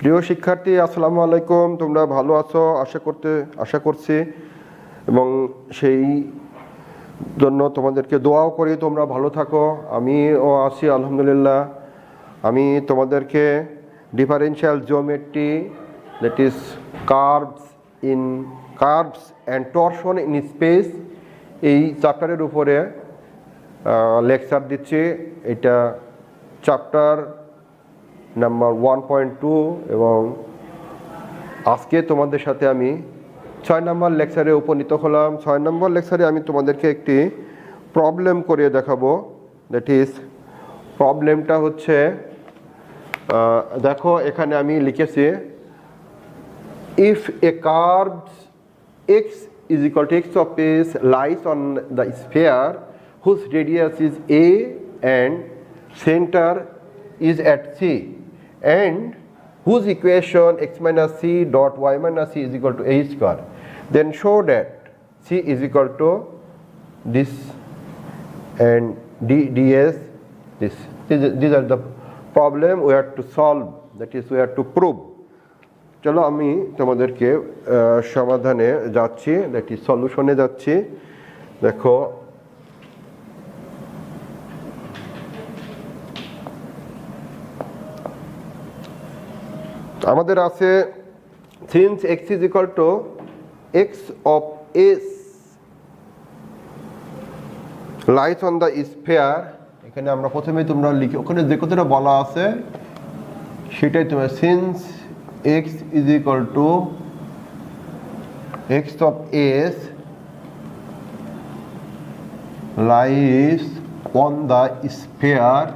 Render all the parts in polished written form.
প্রিয় শিক্ষার্থী, আসসালামু আলাইকুম। তোমরা ভালো আছো আশা করছি, এবং সেই জন্য তোমাদেরকে দোয়াও করি তোমরা ভালো থাকো। আমিও আছি আলহামদুলিল্লাহ। আমি তোমাদেরকে differential geometry, that is curves and torsion in space, এই চ্যাপ্টারের উপরে লেকচার দিচ্ছি। এটা চ্যাপ্টার নাম্বার 1.2 এবং আজকে তোমাদের সাথে আমি 6 নম্বর লেকচারে উপনীত হলাম। 6 নম্বর লেকচারে আমি তোমাদেরকে একটি প্রবলেম করে দেখাবো। দ্যাট ইজ প্রবলেমটা হচ্ছে, দেখো এখানে আমি লিখেছি, if a curve x is equal to x of s lies on the sphere whose radius is a and center is at c, and whose equation x minus c dot y minus c is equal to a square, then show that c is equal to this and ds this. These are the problem we have to solve, that is we have to prove. চলো আমি তোমাদেরকে সমাধানে যাচ্ছি, that is সলিউশনে যাচ্ছি। দেখো আমাদের আছে, since x is equal to x of s lies on the sphere, এখানে আমরা প্রথমে তোমরা লিখি, ওখানে যে কথাটা বলা আছে সেটাই তোমরা, since x is equal to x of s lies on the sphere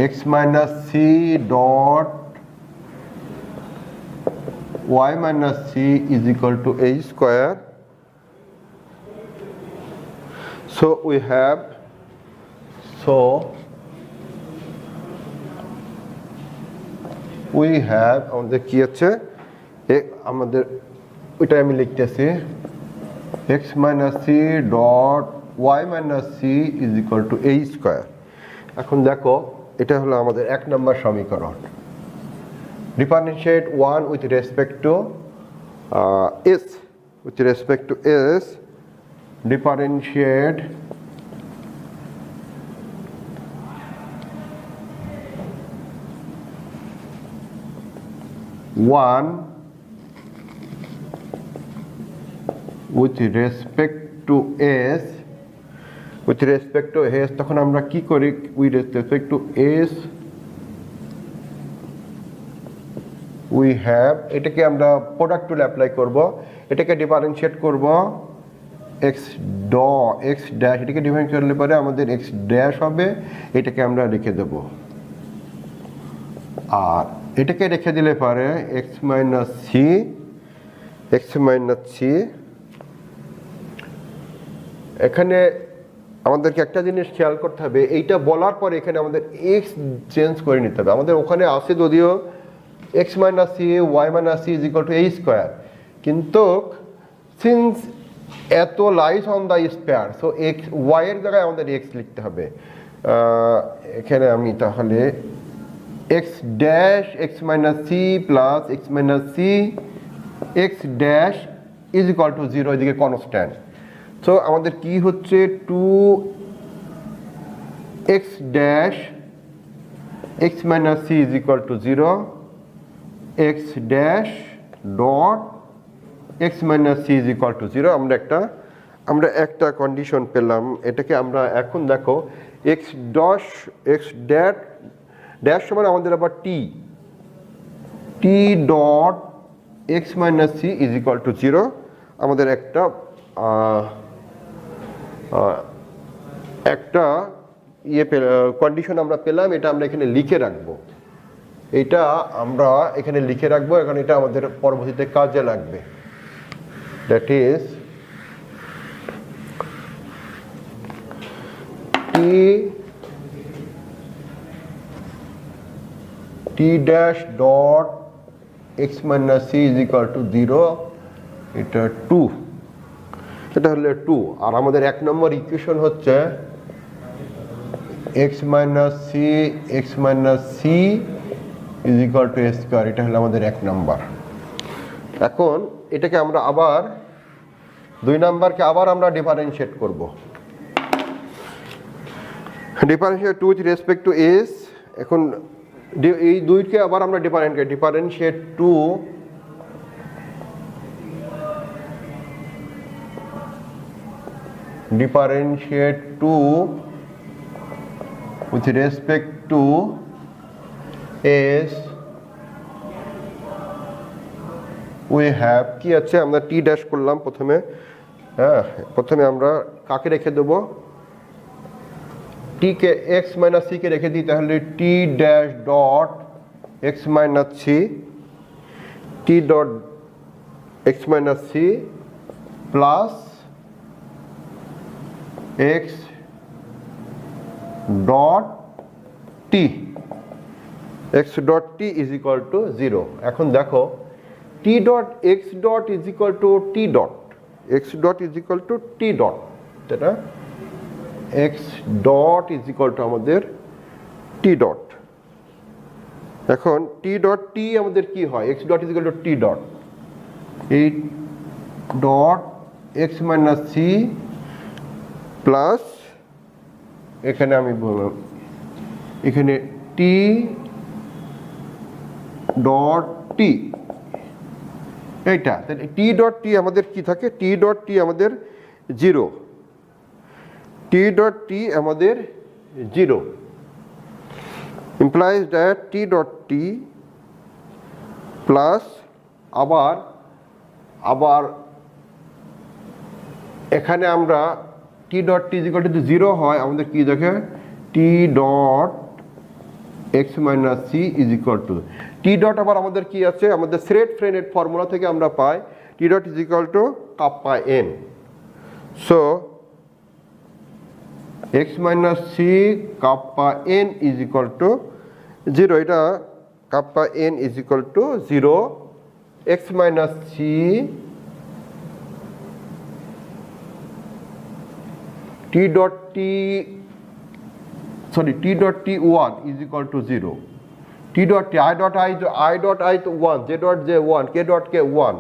x minus c dot y minus c is equal to a square. So we have, আমাদের কি আছে, আমাদের ওইটা আমি লিখতেছি, x minus c dot y minus c is equal to a square. এখন দেখো এটা হলো আমাদের 1 নম্বর সমীকরণ। Differentiate 1 with respect to s, with respect to s, differentiate one with respect to s, with respect to s, তখন আমরা কি করি, with respect to s we have, এটাকে আমরা প্রোডাক্ট টুল অ্যাপ্লাই করব, এটাকে ডিফারেন্সিয়েট করব x ড্যাশ, এটাকে ডিফারেন্সিয়েট করলে পরে আমাদের x ড্যাশ হবে, এটাকে আমরা রেখে দেব, আর এটাকে রেখে দিলে পরে x মাইনাস সি। এখানে আমাদেরকে একটা জিনিস খেয়াল করতে হবে, এইটা বলার পরে এখানে আমাদের x চেঞ্জ করে নিতে হবে। আমাদের ওখানে আছে যদিও x minus C y minus C is equal to a square, কিন্তু since it lies on the sphere, so x y এর জায়গায় আমাদের x লিখতে হবে। এখানে আমি তাহলে x dash x minus C plus x minus C x dash is equal to 0, এদিকে কনস্ট্যান্ট। সো আমাদের কি হচ্ছে, 2x dash x minus C is equal to 0, x dash dot x minus C is equal to 0। আমরা একটা condition পেলাম। এটাকে আমরা এখন দেখো x ড্যাশ সমান আমাদের আবার t dot x minus C is equal to 0। আমাদের একটা কন্ডিশন আমরা পেলাম, এটা আমরা এখানে লিখে রাখবো, এটা আমরা এখানে লিখে রাখবো, এখন এটা আমাদের পরবর্তীতে কাজে লাগবে। That is t dash dot x minus C is equal to 0, এটা 2, এটা হলে 2। আর আমাদের 1 নম্বর ইকুয়েশন হচ্ছে x minus C is equal to A square, এটা হলো আমাদের 1 নাম্বার। এখন এটাকে আমরা আবার 2 নাম্বারকে আবার আমরা ডিফারেন্সিয়েট করব। Differentiate to with respect to S. এখন এই দুইকে আবার আমরা differentiate to with respect to s we have কি আছে, আমরা t ড্যাশ করলাম প্রথমে। হ্যাঁ, প্রথমে আমরা কাকে রেখে দেব, t কে x মাইনাস c কে রেখে দিই, তাহলে t dash dot x minus c, t dot x minus c plus x dot t, x dot t is equal to 0। এখন দেখো t dot x dot is equal to t dot, x dot is equal to t dot, তাই না? x dot is equal two আমাদের t dot. এখন t dot t আমাদের কি হয়, x dot is equal to t dot, এই dot x minus c plus এখানে আমি বললাম এখানে t ডট t, এইটা তাহলে t ডট t আমাদের কি থাকে, t ডট t আমাদের 0, t ডট t আমাদের 0 implies that t dot t plus আবার এখানে আমরা t dot t is equal to 0 হয়, আমাদের কি দেখে t dot x minus c is equal to t dot. আবার আমাদের কি আছে, আমাদের থ্রেড ফ্রেনেট ফর্মুলা থেকে আমরা পাই t dot is equal to kappa n, so x minus c kappa n is equal to 0, এটা kappa n is equal to 0, x minus c t dot t1 is equal to 0, t dot t I dot I to 1, j dot j 1, k dot k 1,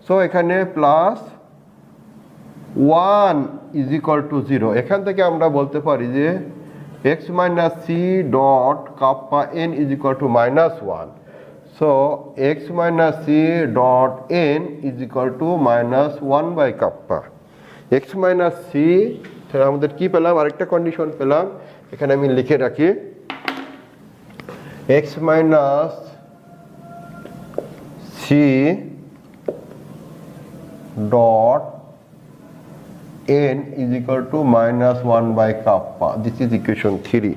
so এখানে plus 1 is equal to 0। এখান থেকে আমরা বলতে পারি যে x minus c dot kappa n is equal to minus 1, so x minus c dot n is equal to minus 1 by kappa। x minus c তাহলে আমাদের কি পেলাম, আরেকটা কন্ডিশন পেলাম, এখানে আমি লিখে রাখি x minus c dot n is equal to minus 1 by kappa, this is equation 3।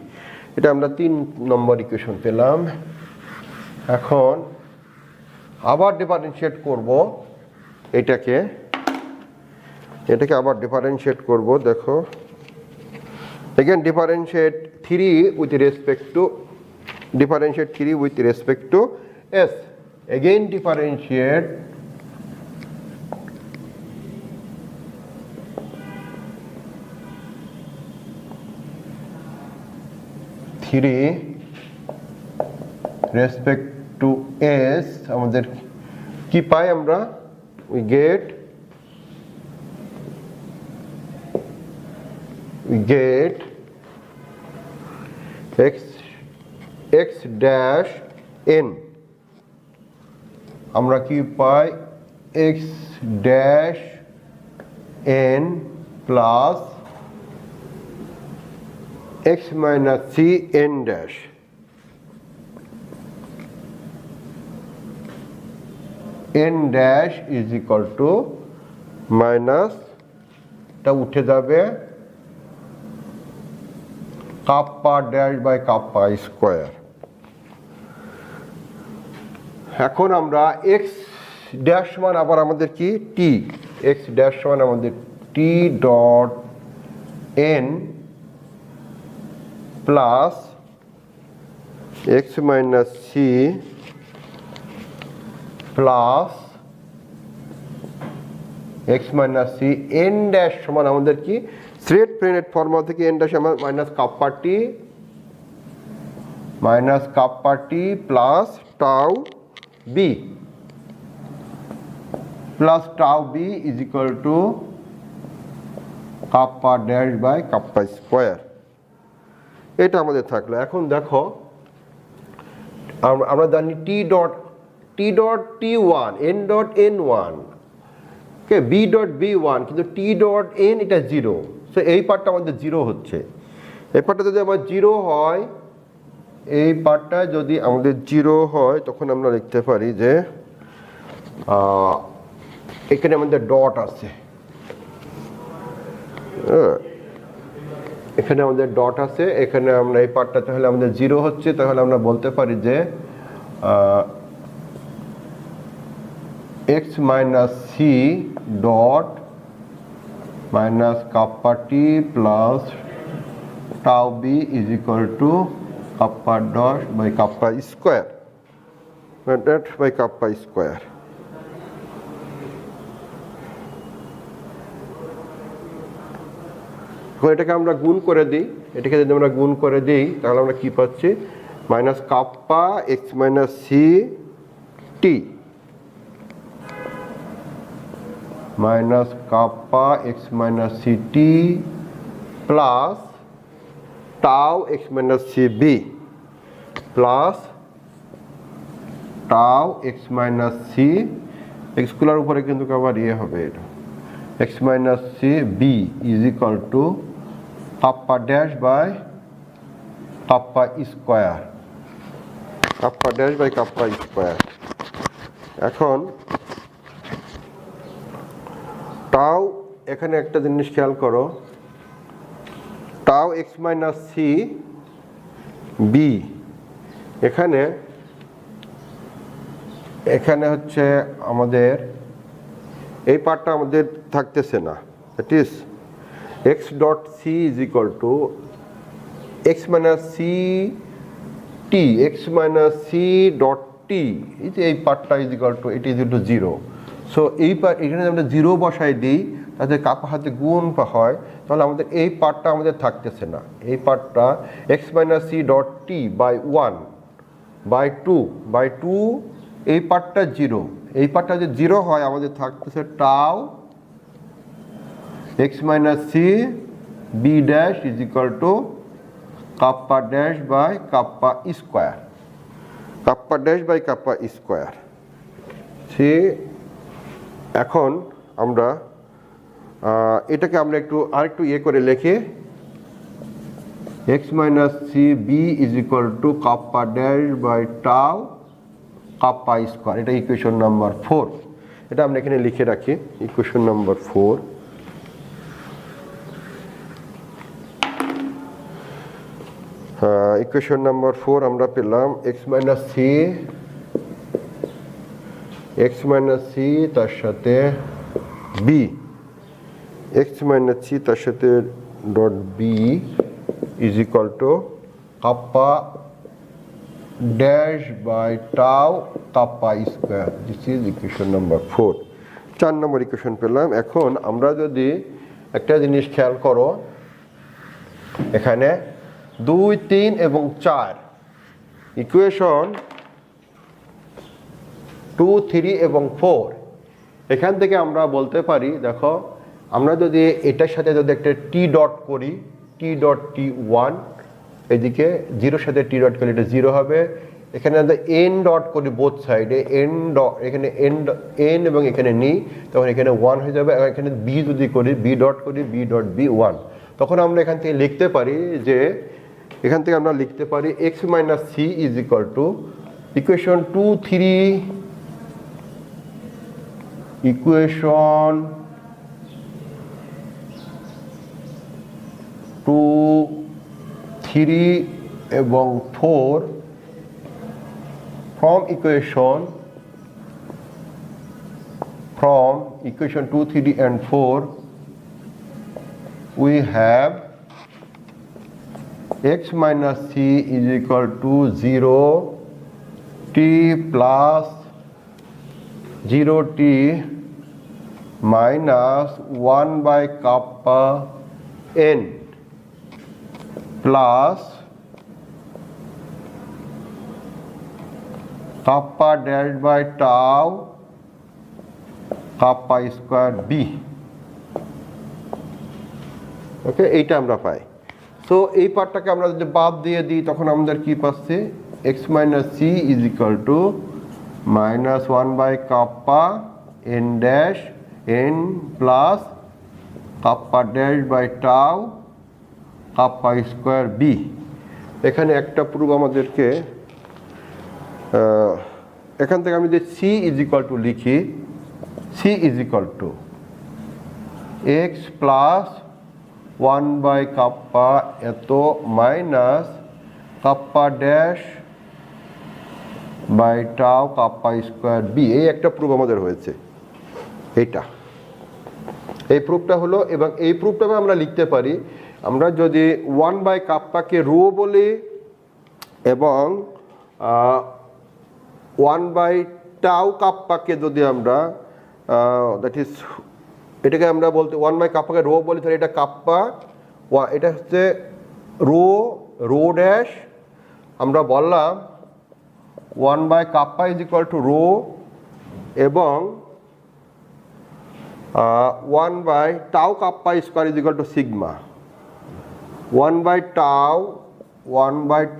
এটা আমরা 3 নম্বর ইকুয়েশন পেলাম। এখন আবার ডিফারেন্সিয়েট করব এটাকে আবার ডিফারেন্সিয়েট করব। দেখো again differentiate 3 with respect to s, again differentiate respect to s, আমাদের কি পাই আমরা, we get x dash n, আমরা কি পাই x dash n plus x minus c n dash, n dash is equal to minus টা উঠে যাবে kappa dash by kappa square. এখন আমরা x ড্যাশ মান আবার আমাদের কি t, x ড্যাশ মান আমাদের t dot n plus x minus c plus x minus c n dash সমান আমাদের কি থ্রেড ফ্রেনেট ফর্মুলা থেকে n ড্যাশ আমার minus kappa t minus kappa t plus tau b plus tau b is equal to kappa dash by kappa square. এটা আমাদের থাকলো। এখন দেখো আমরা জানি t dot t1 n dot n1 ওকে b dot b1 কিন্তু t dot n এটা 0, so এই পার্টটা আমাদের 0 হচ্ছে। এই পার্টটা যদি আমার 0 হয়, এই পার্টটা যদি আমাদের 0 হয় তখন আমরা লিখতে পারি যে এখানে আমাদের ডট আছে, এখানে আমাদের ডট আছে, এখানে আমরা এই পার্টটা তাহলে আমাদের 0 হচ্ছে, তাহলে আমরা বলতে পারি যে x minus c dot minus kappa t plus tau b is equal to kappa dot by kappa square, that by kappa square. এটাকে আমরা গুণ করে দিই, এটাকে যদি আমরা গুণ করে দিই তাহলে আমরা কি পাচ্ছি, minus kappa x minus C t minus kappa x minus C t plus tau x minus c b plus tau x minus c এক্সগুলোর উপরে কিন্তু আবার ইয়ে হবে, এটা x minus c b is equal to kappa dash by kappa square, kappa dash by kappa square. এখন টাও, এখানে একটা জিনিস খেয়াল করো, টাও x minus c b এখানে হচ্ছে আমাদের এই পার্টটা আমাদের থাকতেছে না, that is x dot c is equal to x minus C T X minus C dot T, এই পার্টটা is equal to it is to 0। So এই পার্ট এখানে আমরা 0 বসাই দিই, তাতে কাপা হাতে গুণ হয়, তাহলে আমাদের এই পার্টটা আমাদের থাকতেছে না। এই পার্টটা x minus C dot T by 1 by 2 এই পার্টটা 0, এই পার্টটা যদি 0 হয় আমাদের থাকতেছে tau x minus c b dash is equal to kappa dash by kappa square, kappa dash by kappa square. সে এখন আমরা এটাকে আমরা আরেকটু ইয়ে করে লিখি, x minus c b is equal to kappa dash by tau kappa square, এটা ইকুয়েশন নাম্বার 4। এটা আমরা এখানে লিখে রাখি, ইকুয়েশন নাম্বার 4। ইকুয়েশন নাম্বার 4 আমরা পেলাম এক্স মাইনাস সি তার সাথে বি, এক্স মাইনাস সি তার সাথে dot b is equal to kappa dash by tau kappa square, this is equation number 4। 4 নম্বর ইকুয়েশন পেলাম। এখন আমরা যদি একটা জিনিস খেয়াল করো, এখানে 2, 3 এবং 4 ইকুয়েশন 2, 3 এবং 4, এখান থেকে আমরা বলতে পারি, দেখো আমরা যদি এটার সাথে যদি একটা টি ডট করি, টি ডট টি 1, এদিকে 0 সাথে টি ডট করলে এটা 0 হবে। এখানে আমরা এন ডট করি বোথ সাইডে, এন ডট এখানে এন এবং এখানে নিই, তখন এখানে 1 হয়ে যাবে। এখানে বি যদি করি, বি ডট করি, বি ডট বি 1, তখন আমরা এখান থেকে লিখতে পারি যে এখান থেকে আমরা লিখতে পারি X minus C is equal to equation 2, 3 equation 2, 3 এবং 4 from equation 2, 3 and 4 we have x minus c is equal to 0 t plus 0 t minus 1 by kappa n plus kappa dash by tau kappa square b. Okay, এইটা আমরা পাই। So এই পার্টটাকে আমরা যদি বাদ দিয়ে দিই তখন আমাদের কি পাচ্ছি, x minus C is equal to minus one by kappa n dash n plus kappa dash by tau kappa square b. এখানে একটা প্রুফ আমাদেরকে, এখান থেকে আমি যদি সি ইজ ইকাল টু লিখি, c is equal to x plus one by kappa এত minus kappa dash by tau kappa square b. এই একটা প্রুফ আমাদের হয়েছে, এইটা এই প্রুফটা হলো। এবং এই প্রুফটা আমরা লিখতে পারি, আমরা যদি ওয়ান বাই কাপ্পাকে রো বলি এবং ওয়ান বাই টাউ কাপ্পাকে যদি আমরা দ্যাট ইজ এটাকে আমরা বলতে ওয়ান বাই কাপ্পাকে রো বলি, তাহলে এটা কাপ্পা, এটা হচ্ছে রো রো ড্যাশ। আমরা বললাম one by kappa is equal to rho এবং one by tau kappa square is equal to sigma. One by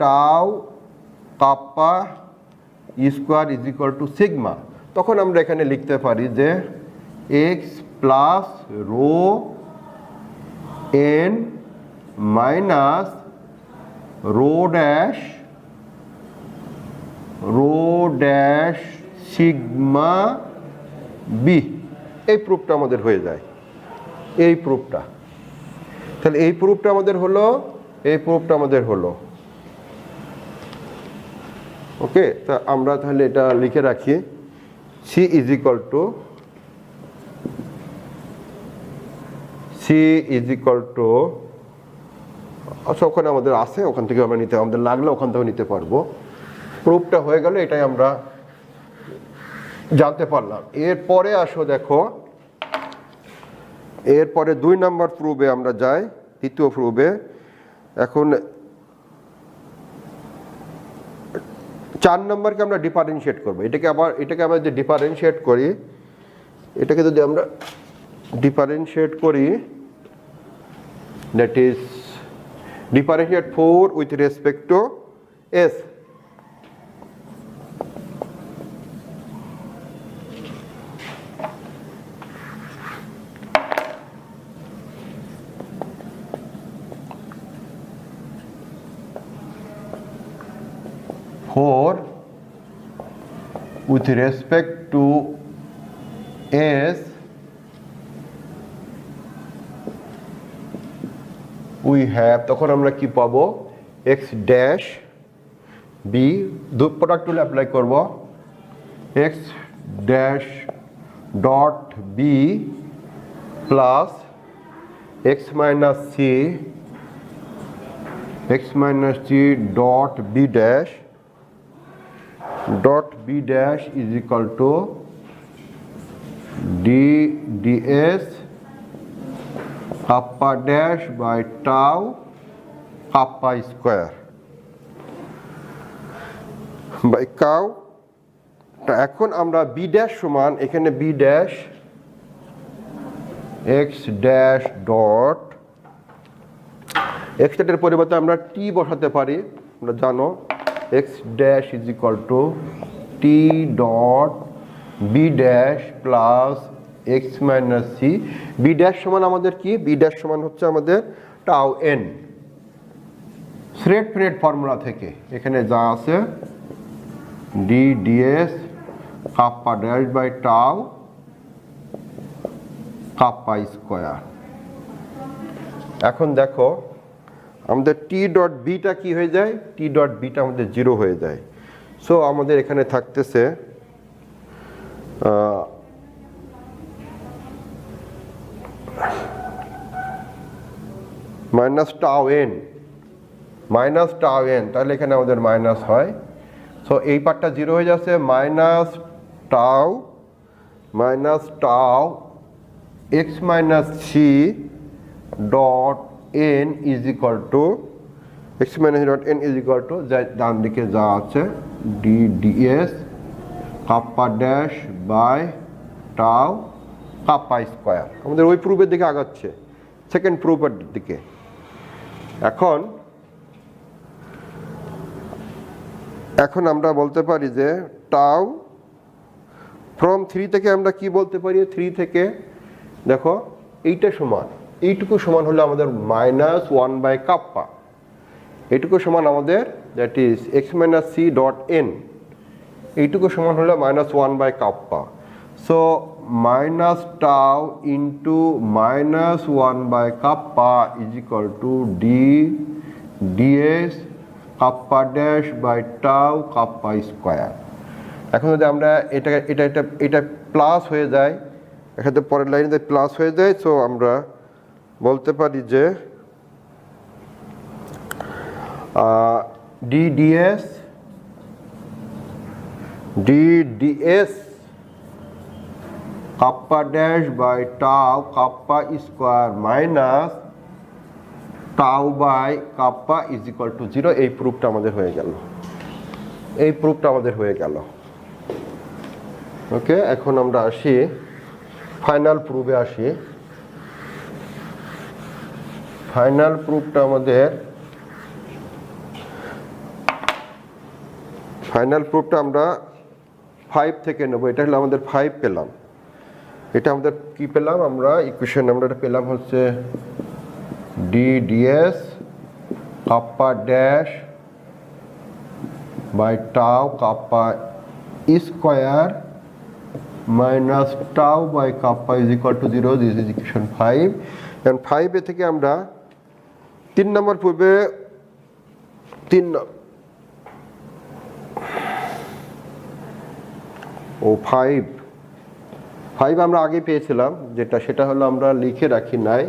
tau kappa square is equal to sigma. তখন আমরা এখানে লিখতে পারি যে x plus rho n minus rho dash sigma b. এই প্রুফটা আমাদের হয়ে যায়, এই প্রুফটা। তাহলে এই প্রুফটা আমাদের হলো, এই প্রুফটা আমাদের হলো। ওকে, তা আমরা তাহলে এটা লিখে রাখি, সি ইজ ইকুয়াল টু আচ্ছা ওখানে আমাদের আছে, ওখান থেকে আমরা নিতে, আমাদের লাগলে ওখান থেকে নিতে পারবো। প্রুফটা হয়ে গেল, এটাই আমরা জানতে পারলাম। এরপরে আসো দেখো, এরপরে 2 নম্বর প্রুফে আমরা যাই, তৃতীয় প্রুফে। এখন 4 নম্বরকে আমরা ডিফারেন্সিয়েট করবো। এটাকে আমরা যদি ডিফারেন্সিয়েট করি, এটাকে যদি আমরা ডিফারেন্সিয়েট করি, that is differentiate 4 with respect to S. with respect to s we have, তখন আমরা কি পাবো, x ড্যাশ বি, দুই প্রোডাক্ট টুল অ্যাপ্লাই করব, x dash dot B plus x minus C dot B dash is equal to d ds kappa dash by tau kappa square by cow। এখন আমরা b dash সমান, এখানে b dash x dash dot x এর পরিবর্তে আমরা t বসাতে পারি। আমরা জানো x dash is equal to t dot b dash plus x minus c। b dash সমান আমাদের কি, b dash সমান হচ্ছে আমাদের টাউ n। থ্রেড ফর্মুলা থেকে এখানে যা আছে d ds kappa dash by tau kappa square. এখন দেখো আমাদের টি ডট বিটা কি হয়ে যায়, টি ডট বিটা আমাদের 0 হয়ে যায়। সো আমাদের এখানে থাকতেছে মাইনাস টাউ এন, তাহলে এখানে আমাদের মাইনাস হয়। সো এই পার্টটা 0 হয়ে যাচ্ছে, minus tau X minus C dot n is equal to x minus dot n is equal to ডান দিকে যা আছে d ds kappa dash by tau kappa square. আমাদের ওই প্রুফের দিকে আগাচ্ছে, সেকেন্ড প্রুফের দিকে। এখন আমরা বলতে পারি যে টাউ ফ্রম 3 থেকে আমরা কি বলতে পারি, 3 থেকে দেখো এইটা সমান, এইটুকু সমান হলো আমাদের -1 বাই কাপ্পা, এইটুকু সমান আমাদের that is x minus C dot N, এইটুকু সমান হলো -1 by kappa. So minus tau into -1 by kappa is equal to D D S kappa dash by tau kappa square. এখন যদি আমরা এটা প্লাস হয়ে যায়, এখানে পরের লাইনে প্লাস হয়ে যায়, সো আমরা বলতে পারি যে D D S kappa dash by tau kappa square minus tau by kappa is equal to 0। এই প্রুফটা আমাদের হয়ে গেল, ওকে। এখন আমরা আসি ফাইনাল প্রুফে আসি। ফাইনাল প্রুফটা আমরা 5 থেকে নেব। এটা হলো আমাদের 5 পেলাম, এটা আমাদের কি পেলাম, আমরা ইকুয়েশন আমরা এটা পেলাম হচ্ছে D D S kappa dash by tau kappa square minus tau by kappa is equal to 0। This is equation 5। এবং 5 থেকে আমরা 3 নম্বর পূর্বে 5 আমরা আগে পেয়েছিলাম, সেটা হলো আমরা লিখে রাখি নাই।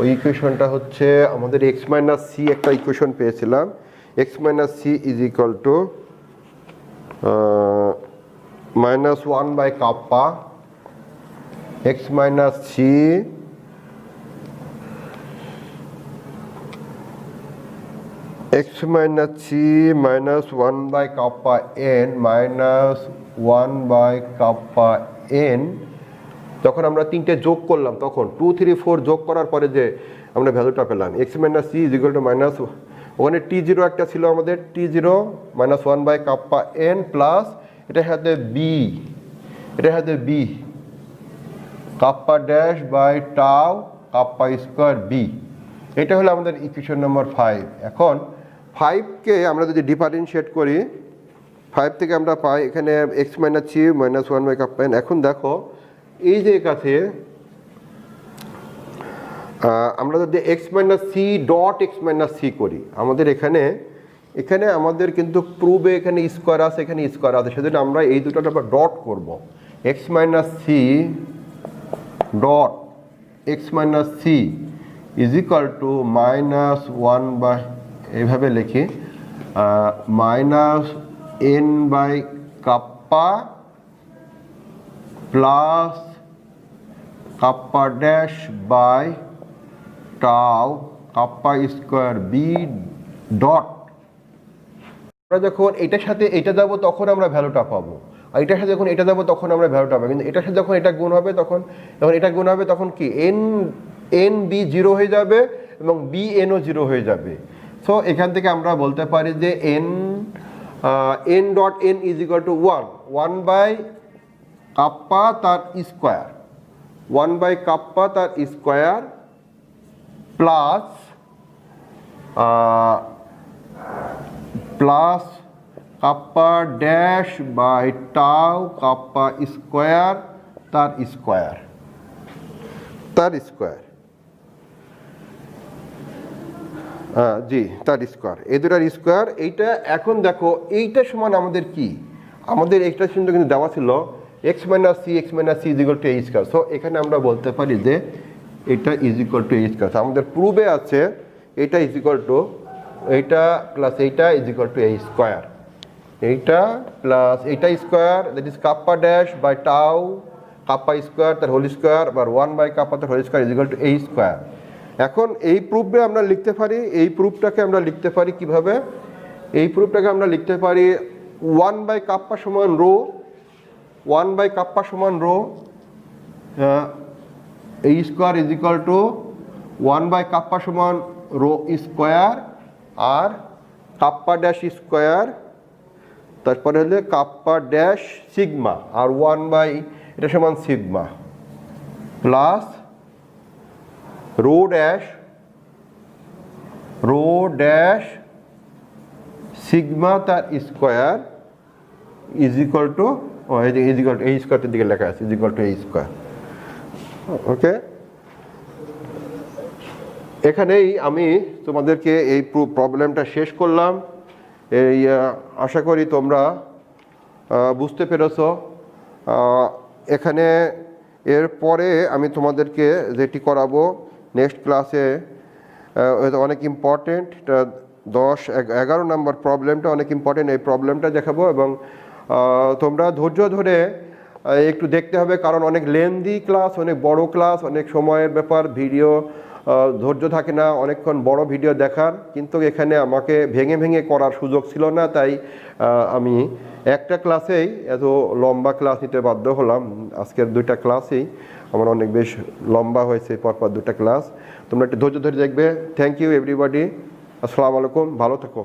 ওই ইকুয়েশনটা হচ্ছে আমাদের x মাইনাস সি, একটা ইকুয়েশন পেয়েছিলাম, x minus C is equal to -1 by kappa x minus C -1 by kappa n -1 by kappa n। যখন আমরা 3টে যোগ করলাম তখন 2, 3, 4 যোগ করার পরে যে আমরা ভ্যালুটা পেলাম x minus C is equal to minus, ওখানে t0 একটা ছিল আমাদের, t0 -1 by kappa n plus এটার সাথে b kappa dash by tau kappa square b। এটা হলো আমাদের ইকুয়েশন নাম্বার 5। এখন 5কে আমরা যদি ডিফারেন্সিয়েট করি, 5 থেকে আমরা পাই এখানে x minus C -1 by kappa n। এখন দেখো এই যে কাছে আমরা যদি x minus C dot x minus C করি, আমাদের এখানে আমাদের কিন্তু প্রুফে এখানে স্কোয়ার আছে, এখানে স্কোয়ার আছে, সেজন্য আমরা এই দুটো আবার ডট করব। x minus C dot x minus C is equal to -1 by, এইভাবে লিখি, -n by kappa plus kappa dash by tau kappa square B dot. আমরা যখন এটার সাথে এটা যাবো তখন আমরা ভ্যালুটা পাবো, আর এটার সাথে যখন এটা যাবো তখন আমরা ভ্যালুটা পাবো। কিন্তু এটার সাথে যখন এটা গুণ হবে তখন কি এন বি 0 হয়ে যাবে এবং বি এনও 0 হয়ে যাবে। সো এখান থেকে আমরা বলতে পারি যে N dot N is equal to 1 by kappa তার স্কোয়ার, 1 বাই কাপ্পা তার square plus kappa dash by tau kappa square তার স্কোয়ার। তার স্কোয়ার, এই দুটার স্কোয়ার। এইটা এখন দেখো এইটা সমান আমাদের কি, আমাদের একটা চিহ্ন কিন্তু দেওয়া ছিল x minus C is equal to a square. So এখানে আমরা বলতে পারি যে এটা is equal to a square. আমাদের প্রুফে আছে এটা ইজ ইকুয়াল টু এইটা প্লাস এইটা is equal to a square, এইটা প্লাস এইটা square, that is kappa dash by tau kappa square তার হোল স্কোয়ার বা 1 বাই কাপ্পা তার whole square is equal to a square. এখন এই প্রুফে আমরা লিখতে পারি, এই প্রুফটাকে আমরা লিখতে পারি কিভাবে, এই প্রুফটাকে আমরা লিখতে পারি 1 বাই কাপ্পা সমান রো 1 by kappa সমান rho a square is equal to 1 by kappa সমান rho স্কয়ার আর কাপ্পা ড্যাশ স্কয়ার, তারপরে হলে কাপ্পা ড্যাশ সিগমা আর 1 বাই এটা সমান sigma plus rho dash sigma তার স্কয়ার ইজ ইকুয়াল টু এই স্কয়ারটির দিকে লেখা আছে ইজ ইকুয়াল টু এই স্কয়ার। ওকে, এখানেই আমি তোমাদেরকে এই প্রবলেমটা শেষ করলাম। এই আশা করি তোমরা বুঝতে পেরেছো। এখানে এরপরে আমি তোমাদেরকে যেটি করাবো নেক্সট ক্লাসে অনেক ইম্পর্টেন্ট 10-11 নম্বর প্রবলেমটা অনেক ইম্পর্টেন্ট, এই প্রবলেমটা দেখাবো এবং তোমরা ধৈর্য ধরে একটু দেখতে হবে, কারণ অনেক লেন্দি ক্লাস, অনেক বড় ক্লাস, অনেক সময়ের ব্যাপার, ভিডিও ধৈর্য থাকে না অনেকক্ষণ বড় ভিডিও দেখার, কিন্তু এখানে আমাকে ভেঙে ভেঙে করার সুযোগ ছিল না, তাই আমি একটা ক্লাসেই এত লম্বা ক্লাস নিতে বাধ্য হলাম। আজকের 2টা ক্লাসেই আমার অনেক বেশ লম্বা হয়েছে, পরপর 2টা ক্লাস। তোমরা একটু ধৈর্য ধরে দেখবে। থ্যাংক ইউ এভরিবডি, আসসালামু আলাইকুম, ভালো থেকো।